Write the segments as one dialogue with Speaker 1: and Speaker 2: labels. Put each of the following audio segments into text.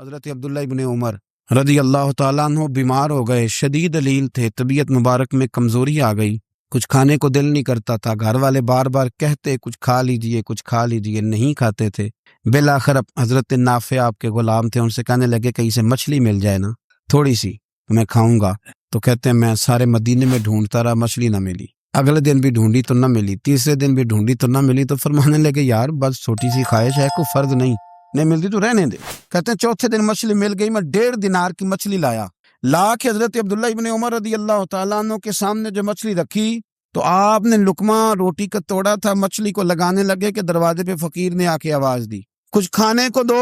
Speaker 1: حضرت عبداللہ ابن عمر رضی اللہ تعالیٰ عنہ بیمار ہو گئے، شدید علیل تھے، طبیعت مبارک میں کمزوری آ گئی، کچھ کھانے کو دل نہیں کرتا تھا، گھر والے بار بار کہتے کچھ کھا لیجئے کچھ کھا لیجئے، نہیں کھاتے تھے۔ بالآخر حضرت نافع آپ کے غلام تھے، ان سے کہنے لگے کہیں سے مچھلی مل جائے نا تھوڑی سی تو میں کھاؤں گا، تو کہتے ہیں میں سارے مدینے میں ڈھونڈتا رہا، مچھلی نہ ملی، اگلے دن بھی ڈھونڈی تو نہ ملی، تیسرے دن بھی ڈھونڈی تو نہ ملی، تو فرمانے لگے یار بس چھوٹی سی خواہش ہے، کوئی فرض نہیں ملتی تو رہنے دے۔ کہتے ہیں چوتھے دن مچھلی مل گئی، میں 1.5 دینار کی مچھلی لایا، لا کے حضرت عبداللہ ابن عمر رضی اللہ تعالیٰ عنہ کے سامنے جو مچھلی رکھی تو آپ نے لقمہ روٹی کا توڑا تھا، مچھلی کو لگانے لگے کہ دروازے پہ فقیر نے آ کے آواز دی کچھ کھانے کو دو،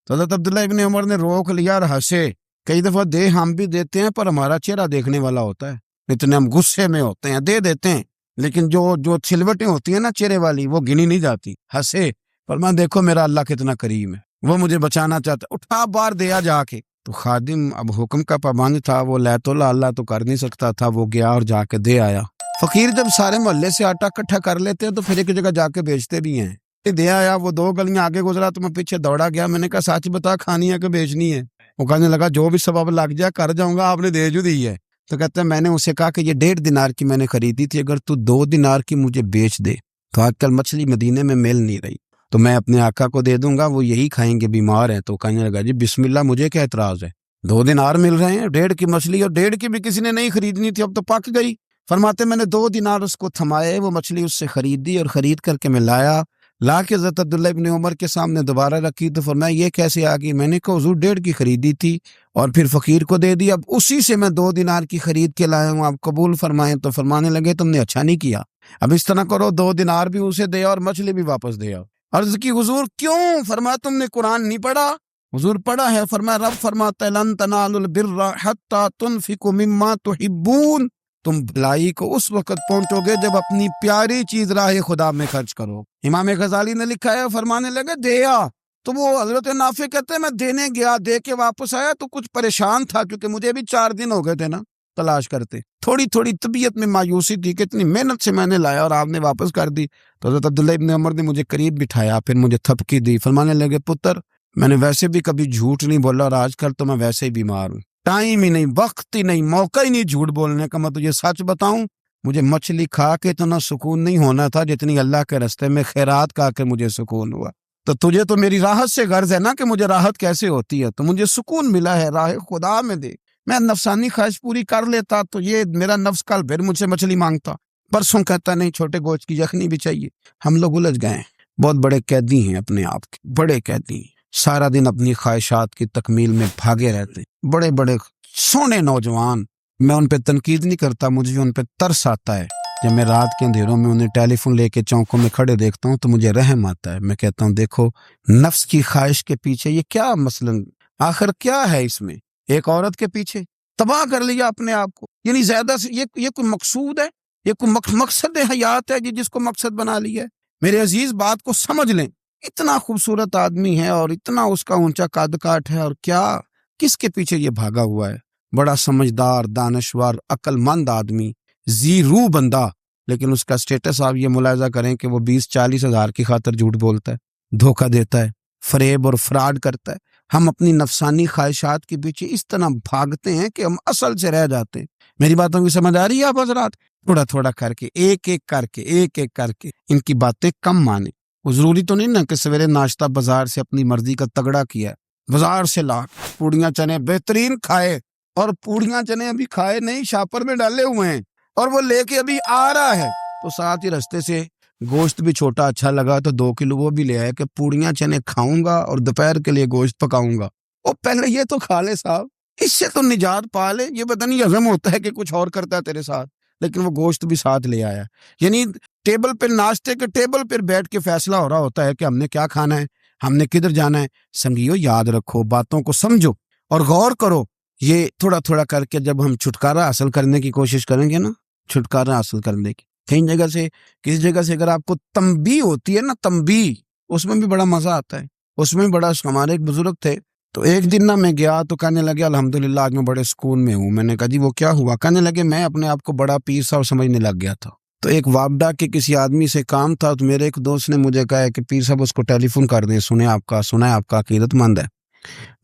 Speaker 1: تو حضرت عبداللہ ابن عمر نے روک لیا اور ہنسے۔ کئی دفعہ دے ہم بھی دیتے ہیں پر ہمارا چہرہ دیکھنے والا ہوتا ہے، اتنے ہم غصے میں ہوتے ہیں دے دیتے ہیں، لیکن جو چھلوٹیں ہوتی ہیں نا چہرے والی وہ گنی نہیں جاتی۔ ہنسے، فرمایا دیکھو میرا اللہ کتنا کریم ہے، وہ مجھے بچانا چاہتا ہے، اٹھا بار دیا جا کے۔ تو خادم اب حکم کا پابند تھا، وہ لیت اللہ تو کر نہیں سکتا تھا، وہ گیا اور جا کے دے آیا۔ فقیر جب سارے محلے سے آٹا اکٹھا کر لیتے ہیں تو پھر ایک جگہ جا کے بیچتے بھی ہیں، دے آیا، وہ 2 گلیاں آگے گزرا تو میں پیچھے دوڑا گیا، میں نے کہا سچ بتا کھانی ہے کہ بیچنی ہے؟ وہ کہنے لگا جو بھی سبب لگ جائے کر جاؤں گا، آپ نے دے جو دی ہے۔ تو کہتے ہیں میں نے اسے کہا کہ یہ 1.5 دینار کی میں نے خریدی تھی، اگر تو 2 دینار کی مجھے بیچ دے تو آج کل مچھلی مدینے میں مل نہیں رہی تو میں اپنے آقا کو دے دوں گا، وہ یہی کھائیں گے، بیمار ہیں۔ تو کہنے لگا جی بسم اللہ، مجھے کیا اعتراض ہے، 2 دینار مل رہے ہیں، 1.5 کی مچھلی، اور 1.5 کی بھی کسی نے نہیں خریدنی تھی، اب تو پک گئی۔ فرماتے میں نے 2 دینار اس کو تھمائے، وہ مچھلی اس سے خریدی اور خرید کر کے میں لا کے حضرت عبداللہ ابن عمر کے سامنے دوبارہ رکھی تو فرمایا یہ کیسے آ گئی؟ میں نے کہا حضور 1.5 کی خریدی تھی اور پھر فقیر کو دے دی، اب اسی سے میں 2 دینار کی خرید کے لایا ہوں، آپ قبول فرمائیں۔ تو فرمانے لگے تم نے اچھا نہیں کیا، اب اس طرح کرو 2 دینار بھی اسے دے اور مچھلی بھی واپس دے آؤ۔ عرض کی حضور کیوں؟ فرمایا تم نے قرآن نہیں پڑھا؟ حضور پڑھا ہے۔ فرمایا رب فرماتا ہے لن تنالوا البر حتی تنفقوا مما تحبون، تم بھلائی کو اس وقت پہنچو گے جب اپنی پیاری چیز راہ خدا میں خرچ کرو۔ امام غزالی نے لکھا ہے، فرمانے لگے دیا، تو وہ حضرت نافع کہتے ہیں میں دینے گیا، دے کے واپس آیا تو کچھ پریشان تھا کیونکہ مجھے بھی 4 دن ہو گئے تھے نا تلاش کرتے، تھوڑی طبیعت میں مایوسی تھی کہ اتنی محنت سے میں نے لایا اور آپ نے واپس کر دی۔ تو حضرت عبداللہ ابن عمر نے مجھے قریب بٹھایا، پھر مجھے تھپکی دی، فرمانے لگے پتر میں نے ویسے بھی کبھی جھوٹ نہیں بولا اور آج کل تو میں ویسے ہی بیمار ہوں، ٹائم ہی نہیں، وقت ہی نہیں، موقع ہی نہیں جھوٹ بولنے کا، میں تجھے سچ بتاؤں مجھے مچھلی کھا کے اتنا سکون نہیں ہونا تھا جتنی اللہ کے راستے میں خیرات کھا کے مجھے سکون ہوا۔ تو تجھے تو میری راحت سے غرض ہے نا کہ مجھے راحت کیسے ہوتی ہے، تو مجھے سکون ملا ہے راہ خدا میں دے، میں نفسانی خواہش پوری کر لیتا تو یہ میرا نفس کل پھر مجھ سے مچھلی مانگتا، پرسوں کہتا نہیں چھوٹے گوشت کی یخنی بھی چاہیے۔ ہم لوگ الجھ گئے ہیں، بہت بڑے قیدی ہیں اپنے آپ کے، بڑے قیدی ہیں، سارا دن اپنی خواہشات کی تکمیل میں بھاگے رہتے، بڑے بڑے سونے نوجوان۔ میں ان پہ تنقید نہیں کرتا، مجھے ان پہ ترس آتا ہے، جب میں رات کے اندھیروں میں انہیں ٹیلی فون لے کے چوکوں میں کھڑے دیکھتا ہوں تو مجھے رحم آتا ہے، میں کہتا ہوں دیکھو نفس کی خواہش کے پیچھے یہ کیا مثلا آخر کیا ہے، اس میں ایک عورت کے پیچھے تباہ کر لیا اپنے آپ کو، یعنی زیادہ سے یہ کوئی مقصود ہے، یہ کوئی مقصد حیات ہے جس کو مقصد بنا لیا ہے؟ میرے عزیز بات کو سمجھ لیں، اتنا خوبصورت آدمی ہے اور اتنا اس کا اونچا قد کاٹ ہے، اور کیا کس کے پیچھے یہ بھاگا ہوا ہے؟ بڑا سمجھدار، دانشور، عقل مند آدمی، ذی روح بندہ، لیکن اس کا سٹیٹس آپ یہ ملاحظہ کریں کہ وہ 20-40 ہزار کی خاطر جھوٹ بولتا ہے، دھوکہ دیتا ہے، فریب اور فراڈ کرتا ہے۔ ہم اپنی نفسانی خواہشات کے پیچھے اس طرح بھاگتے ہیں کہ ہم اصل سے رہ جاتے ہیں۔ میری باتوں کی سمجھ آ رہی ہے آپ حضرات؟ تھوڑا تھوڑا کر کے ایک ایک کر کے ان کی باتیں کم مانیں۔ وہ ضروری تو نہیں نا کہ سویرے ناشتہ بازار سے اپنی مرضی کا تگڑا کیا ہے، بازار سے لا پوڑیاں چنے بہترین کھائے، اور پوڑیاں چنے ابھی کھائے نہیں، شاپر میں ڈالے ہوئے ہیں اور وہ لے کے ابھی آ رہا ہے، تو ساتھ ہی رستے سے گوشت بھی چھوٹا اچھا لگا تو 2 کلو وہ بھی لے آئے کہ پوڑیاں چنے کھاؤں گا اور دوپہر کے لیے گوشت پکاؤں گا۔ وہ پہلے یہ تو کھا لے صاحب، اس سے تو نجات پا لے، یہ پتہ نہیں ہضم ہوتا ہے کہ کچھ اور کرتا ہے تیرے ساتھ، لیکن وہ گوشت بھی ساتھ لے آیا، یعنی ٹیبل پہ ناشتے کے ٹیبل پہ بیٹھ کے فیصلہ ہو رہا ہوتا ہے کہ ہم نے کیا کھانا ہے، ہم نے کدھر جانا ہے۔ سنگیو یاد رکھو، باتوں کو سمجھو اور غور کرو، یہ تھوڑا تھوڑا کر کے جب ہم چھٹکارا حاصل کرنے کی کوشش کریں گے نا، چھٹکارا حاصل کرنے کی کہیں جگہ سے کسی جگہ سے اگر آپ کو تنبیہ ہوتی ہے نا، تنبیہ، اس میں بھی بڑا مزہ آتا ہے، اس میں بڑا، ہمارے ایک بزرگ تھے تو ایک دن میں گیا تو کہنے لگے الحمدللہ آج میں بڑے سکون میں ہوں۔ میں نے کہا جی وہ کیا ہوا؟ کہنے لگے میں اپنے آپ کو بڑا پیر صاحب سمجھنے لگ گیا تھا، تو ایک وابڈا کے کسی آدمی سے کام تھا، تو میرے ایک دوست نے مجھے کہا کہ پیر صاحب اس کو ٹیلی فون کر دیں، سنا ہے آپ کا عقیدت مند ہے۔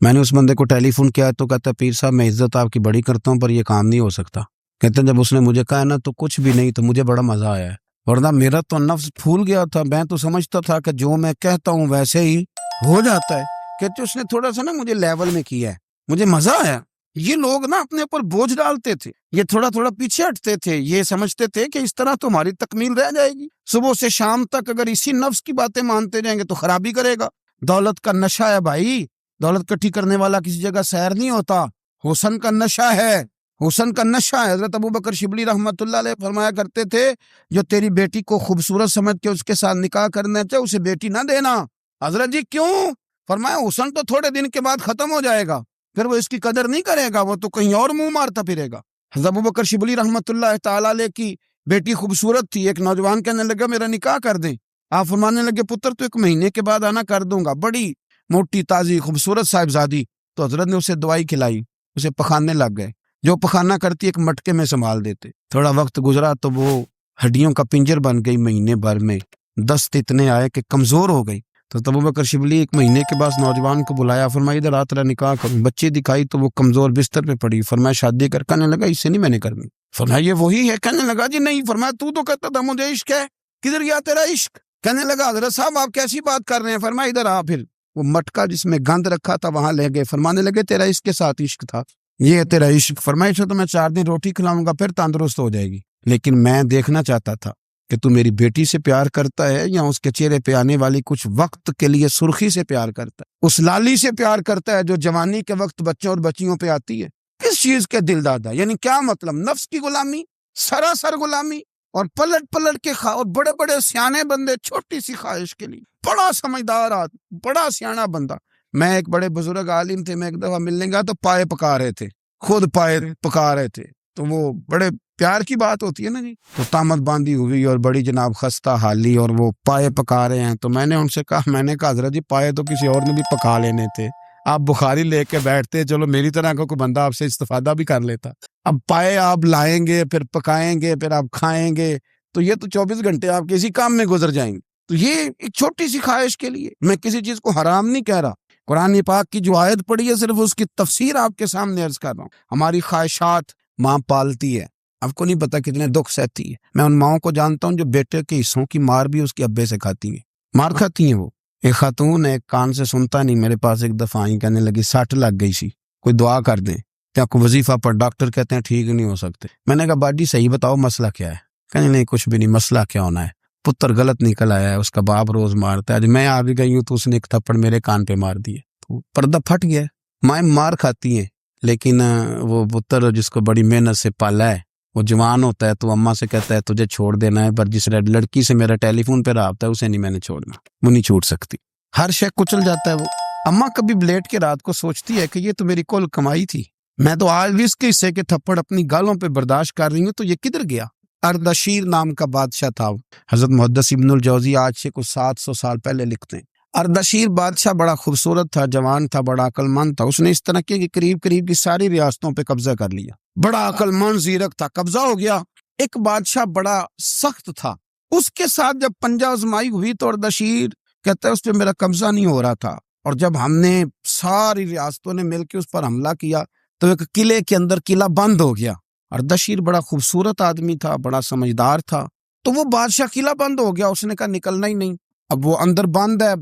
Speaker 1: میں نے اس بندے کو ٹیلی فون کیا تو کہتا ہے پیر صاحب میں عزت آپ کی بڑی کرتا ہوں پر یہ کام نہیں ہو سکتا. کہتے ہیں جب اس نے مجھے کہا نا تو کچھ بھی نہیں تو مجھے بڑا مزہ آیا ہے، ورنہ میرا تو نفس پھول گیا تھا. میں تو سمجھتا تھا کہ جو میں کہتا ہوں ویسے ہی ہو جاتا ہے. کہتے اس نے تھوڑا سا نا مجھے لیول میں کیا ہے، مجھے مزہ آیا. یہ لوگ نا اپنے اوپر بوجھ ڈالتے تھے، یہ تھوڑا تھوڑا پیچھے ہٹتے تھے، یہ سمجھتے تھے کہ اس طرح تو ہماری تکمیل رہ جائے گی. صبح سے شام تک اگر اسی نفس کی باتیں مانتے جائیں گے تو خرابی کرے گا. دولت کا نشہ ہے بھائی، دولت کٹھی کرنے والا کسی جگہ سیر نہیں ہوتا. حسن کا نشہ ہے، حسن کا نشہ ہے. حضرت ابو بکر شبلی رحمۃ اللہ علیہ فرمایا کرتے تھے جو تیری بیٹی کو خوبصورت سمجھ کے اس کے ساتھ نکاح کرنا چاہے اسے بیٹی نہ دینا. حضرت جی کیوں؟ فرمایا حسن تو تھوڑے دن کے بعد ختم ہو جائے گا، پھر وہ اس کی قدر نہیں کرے گا، وہ تو کہیں اور منہ مارتا پھرے گا. حضرت ابو بکر شبلی رحمۃ اللہ تعالی علیہ کی بیٹی خوبصورت تھی. ایک نوجوان کہنے لگا میرا نکاح کر دیں. آپ فرمانے لگے پتر تو 1 مہینے کے بعد آنا کر دوں گا. بڑی موٹی تازی خوبصورت صاحبزادی. تو حضرت نے اسے دوائی کھلائی، اسے پخانے لگ گئے. جو پخانہ کرتی ایک مٹکے میں سنبھال دیتے. تھوڑا وقت گزرا تو وہ ہڈیوں کا پنجر بن گئی. مہینے بھر میں دست اتنے آئے کہ کمزور ہو گئی. تو ابو بکر شبلی 1 مہینے کے بعد نوجوان کو بلایا، فرمایا ادھر آ تیرا نکاح کروں. بچی دکھائی تو وہ کمزور بستر پہ پڑی. فرمایا شادی کر. کہنے لگا اس سے نہیں میں نے کرنی. فرمایا یہ وہی ہے؟ کہنے لگا جی نہیں. فرمایا تو کہتا تھا مجھے عشق ہے، کدھر گیا تیرا عشق؟ کہنے لگا حضرت صاحب آپ کیسی بات کر رہے ہیں؟ فرمایا ادھر آ. پھر وہ مٹکا جس میں گند رکھا تھا وہاں لے گئے. فرمانے لگے تیرا اس کے ساتھ عشق تھا، یہ ہے تیرا عشق. فرمایا اسے تو میں 4 دن روٹی کھلاؤں گا پھر تندرست ہو جائے گی، لیکن میں دیکھنا چاہتا تھا کہ تو میری بیٹی سے پیار کرتا ہے یا اس کے چہرے پہ آنے والی کچھ وقت کے لیے سرخی سے پیار کرتا ہے، اس لالی سے پیار کرتا ہے جو جوانی کے وقت بچوں اور بچیوں پہ آتی ہے. کس چیز کے دل دادا؟ یعنی کیا مطلب؟ نفس کی غلامی، سراسر غلامی. اور پلٹ پلٹ کے اور بڑے بڑے سیانے بندے چھوٹی سی خواہش کے لیے. بڑا سمجھدار آدمی، بڑا سیانا بندہ. میں ایک بڑے بزرگ عالم تھے، میں ایک دفعہ ملنے گیا تو پائے پکا رہے تھے، خود پائے پکا رہے تھے. تو وہ بڑے پیار کی بات ہوتی ہے نا جی. تو تامت باندھی ہوئی اور بڑی جناب خستہ حالی اور وہ پائے پکا رہے ہیں. تو میں نے ان سے کہا، میں نے کہا حضرت جی پائے تو کسی اور نے بھی پکا لینے تھے، آپ بخاری لے کے بیٹھتے، چلو میری طرح کا کوئی بندہ آپ سے استفادہ بھی کر لیتا. اب پائے آپ لائیں گے، پھر پکائیں گے، پھر آپ کھائیں گے، تو یہ تو 24 گھنٹے آپ کسی کام میں گزر جائیں گے. تو یہ ایک چھوٹی سی خواہش کے لیے. میں کسی چیز کو حرام نہیں کہہ رہا، قرآن پاک کی جو آیت پڑھی ہے صرف اس کی تفسیر آپ کے سامنے عرض کر رہا ہوں. ہماری خواہشات ماں پالتی ہے، آپ کو نہیں پتا کتنے دکھ سہتی ہے. میں ان ماؤں کو جانتا ہوں جو بیٹے کے حصوں کی مار بھی اس کے ابے سے کھاتی ہیں، مار کھاتی ہیں. وہ ایک خاتون ہے، ایک کان سے سنتا نہیں، میرے پاس ایک دفعہ آئی، کہنے لگی 60 لگ گئی سی، کوئی دعا کر دیں. کیا کوئی وظیفہ پر؟ ڈاکٹر کہتے ہیں ٹھیک نہیں ہو سکتے. میں نے کہا باجی صحیح بتاؤ مسئلہ کیا ہے؟ کہنے نہیں کچھ بھی نہیں. مسئلہ کیا ہونا ہے؟ پتر غلط نکل آیا ہے، اس کا باپ روز مارتا ہے. میں آ بھی گئی ہوں تو اس نے ایک تھپڑ میرے کان پہ مار دیے، تو پردہ پھٹ گیا. مائیں مار کھاتی ہیں، لیکن وہ پتر جس کو بڑی محنت سے پالا ہے وہ جوان ہوتا ہے تو اماں سے کہتا ہے تجھے چھوڑ دینا ہے، پر جس لڑکی سے میرا ٹیلی فون پہ رابطہ ہے اسے نہیں میں نے چھوڑنا، وہ نہیں چھوٹ سکتی. ہر شے کچل جاتا ہے. وہ اماں کبھی بلیٹ کے رات کو سوچتی ہے کہ یہ تو میری کل کمائی تھی، میں تو آج بھی اس کے حصے کے تھپڑ اپنی گالوں پہ برداشت کر رہی ہوں، تو یہ کدھر گیا؟ اردشیر نام کا بادشاہ تھا. حضرت محدث ابن الجوزی آج سے کچھ 700 سال پہلے لکھتے ہیں. اردشیر بادشاہ بڑا خوبصورت تھا، جوان تھا، بڑا عقل مند تھا. اس نے اس طرح کی قریب کی ساری ریاستوں پہ قبضہ کر لیا. بڑا عقل مند زیرک تھا، قبضہ ہو گیا. ایک بادشاہ بڑا سخت تھا، اس کے ساتھ جب پنجہ آزمائی ہوئی تو اردشیر کہتا ہے اس پہ میرا قبضہ نہیں ہو رہا تھا، اور جب ہم نے ساری ریاستوں نے مل کے اس پر حملہ کیا تو ایک قلعے کے اندر قلعہ بند ہو گیا. اردشیر بڑا خوبصورت آدمی تھا، بڑا سمجھدار تھا. تو وہ بادشاہ قلعہ بند ہو گیا، اس نے کہا نکلنا ہی نہیں. اب وہ اندر بند ہے،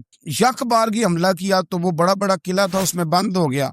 Speaker 1: یک بارگی حملہ کیا تو وہ بڑا قلعہ تھا اس میں بند ہو گیا.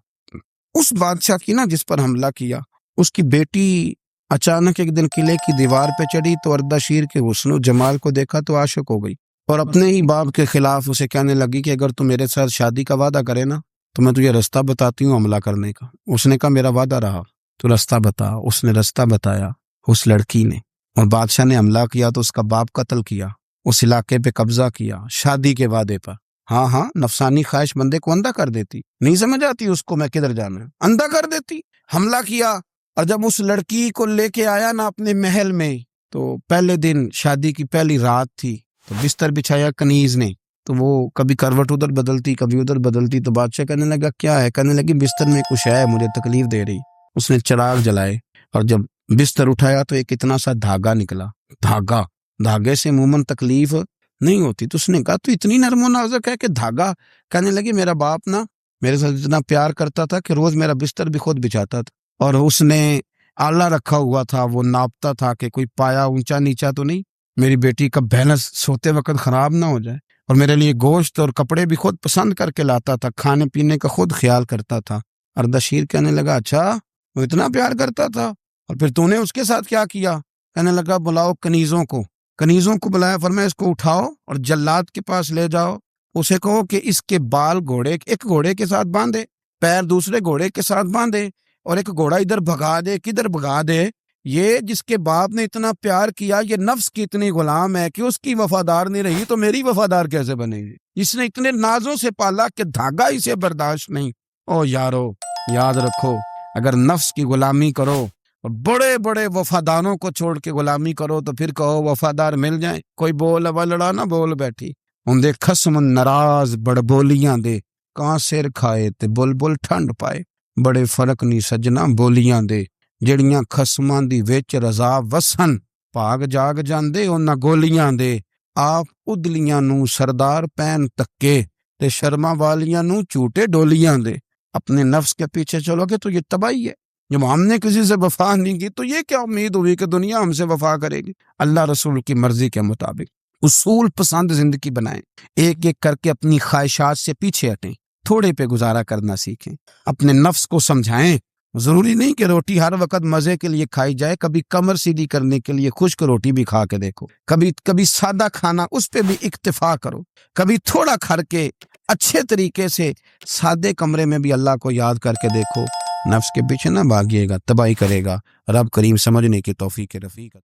Speaker 1: اس بادشاہ کی نا جس پر حملہ کیا، اس کی بیٹی اچانک ایک دن قلعے کی دیوار پہ چڑھی تو اردشیر کے حسن و جمال کو دیکھا تو عاشق ہو گئی، اور اپنے ہی باپ کے خلاف اسے کہنے لگی کہ اگر تو میرے ساتھ شادی کا وعدہ کرے نا تو میں تجھے رستہ بتاتی ہوں حملہ کرنے کا. اس نے کہا میرا وعدہ رہا، تو رستہ بتا. اس نے رستہ بتایا اس لڑکی نے، اور بادشاہ نے حملہ کیا تو اس کا باپ قتل کیا، اس علاقے پہ قبضہ کیا شادی کے وعدے پر. ہاں نفسانی خواہش بندے کو اندھا کر دیتی، نہیں سمجھ آتی اس کو میں کدھر جانا ہے، اندھا کر دیتی. حملہ کیا، اور جب اس لڑکی کو لے کے آیا نا اپنے محل میں، تو پہلے دن شادی کی پہلی رات تھی، تو بستر بچھایا کنیز نے، تو وہ کبھی کروٹ ادھر بدلتی کبھی ادھر بدلتی. تو بادشاہ کہنے لگا کیا ہے؟ کہنے لگی بستر میں کچھ ہے مجھے تکلیف دے رہی. اس نے چراغ جلائے اور جب بستر اٹھایا تو ایک اتنا سا دھاگا نکلا. دھاگے سے عموماً تکلیف نہیں ہوتی. تو اس نے کہا تو اتنی نرم و نازک ہے کہ دھاگا؟ کہنے لگی میرا باپ نا میرے ساتھ اتنا پیار کرتا تھا کہ روز میرا بستر بھی خود بچھاتا تھا، اور اس نے آلہ رکھا ہوا تھا، وہ ناپتا تھا کہ کوئی پایا اونچا نیچا تو نہیں، میری بیٹی کا بیلنس سوتے وقت خراب نہ ہو جائے، اور میرے لیے گوشت اور کپڑے بھی خود پسند کر کے لاتا تھا، کھانے پینے کا خود خیال کرتا تھا۔ اردشیر کہنے لگا اچھا وہ اتنا پیار کرتا تھا، اور پھر تو نے اس کے ساتھ کیا کیا؟ کہنے لگا بلاؤ کنیزوں کو بلایا، فرمایا اس کو اٹھاؤ اور جلاد کے پاس لے جاؤ، اسے کہو کہ اس کے بال ایک گھوڑے کے ساتھ باندھے، پیر دوسرے گھوڑے کے ساتھ باندھے، اور ایک گھوڑا ادھر بھگا دے کدھر بھگا دے، یہ جس کے باپ نے اتنا پیار کیا یہ نفس کی اتنی غلام ہے کہ اس کی وفادار نہیں رہی تو میری وفادار کیسے بنے گی؟ اس نے اتنے نازوں سے پالا کہ دھاگا اسے برداشت نہیں۔ او یارو یاد رکھو، اگر نفس کی غلامی کرو اور بڑے بڑے وفاداروں کو چھوڑ کے غلامی کرو تو پھر کہو وفادار مل جائیں، کوئی بول ابا لڑا نہ بول بیٹھی ہوں دے خسم ناراض بڑ بولیاں دے، کہاں سر کھائے تے بلبل ٹھنڈ پائے، بڑے فرق نہیں سجنا بولیاں دے، جڑیاں خسماں دی وچ رضا وسن، پاگ جاگ جاندے انہاں گولیاں دے، آپ ادلیاں نو سردار پین تکے تے شرما والیاں نو چوٹے ڈولیاں دے۔ اپنے نفس کے پیچھے چلو گے تو یہ تباہی ہے۔ جب ہم نے کسی سے وفا نہیں کی تو یہ کیا امید ہوئی کہ دنیا ہم سے وفا کرے گی؟ اللہ رسول کی مرضی کے مطابق اصول پسند زندگی بنائیں، ایک ایک کر کے اپنی خواہشات سے پیچھے ہٹیں، تھوڑے پہ گزارا کرنا سیکھیں، اپنے نفس کو سمجھائیں۔ ضروری نہیں کہ روٹی ہر وقت مزے کے لیے کھائی جائے، کبھی کمر سیدھی کرنے کے لیے خشک روٹی بھی کھا کے دیکھو، کبھی سادہ کھانا اس پہ بھی اکتفا کرو، کبھی تھوڑا کھا کے اچھے طریقے سے سادے کمرے میں بھی اللہ کو یاد کر کے دیکھو۔ نفس کے پیچھے نہ بھاگیے گا، تباہی کرے گا۔ رب کریم سمجھنے کی توفیق رفیق۔